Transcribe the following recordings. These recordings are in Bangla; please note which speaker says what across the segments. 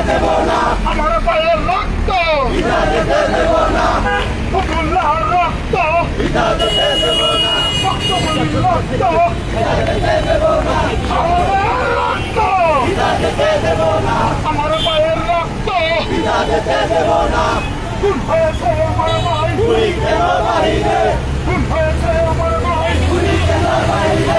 Speaker 1: আমার পায়ের রক্ত ফতুল্লাহর রক্ত রক্তমণির রক্ত আমার রক্ত আমার পায়ের রক্ত খুন হয়েছে আমার ভাই খুন হয়েছে আমার ভাই কেন বাইরে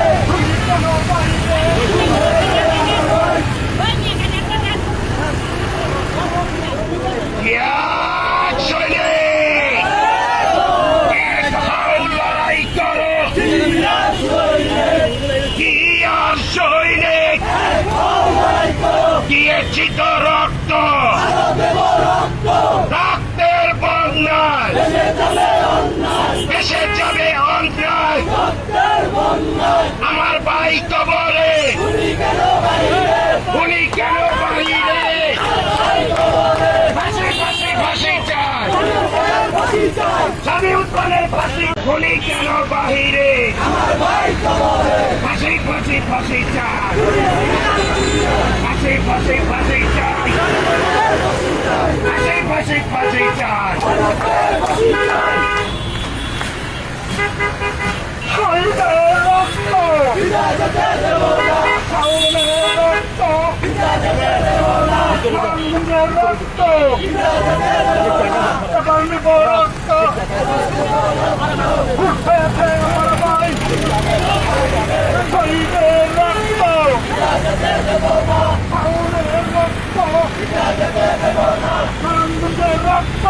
Speaker 1: দিয়েছি তো রক্ত রক্তের বন্যায় দেশে যাবে অন্যায় আমার ভাই কবরে উনি কেন বাহিরে ফাঁসি ফাঁসি ফাঁসি চাই স্বামী উৎপন্নের ফাঁসি উনি কেন বাহিরে ফাঁসি ফাঁসি ফাঁসি চাই ফাঁসি ফাঁসি ফাঁসি চাই ফাঁসি ফাঁসি ফাঁসি চাই শহীদের রক্ত শাওনের রক্ত রঞ্জনের রক্ত নিব রক্ত উঠেছে আমার ভাই শহীদের রক্ত শাওনের রক্ত রঞ্জনের রক্ত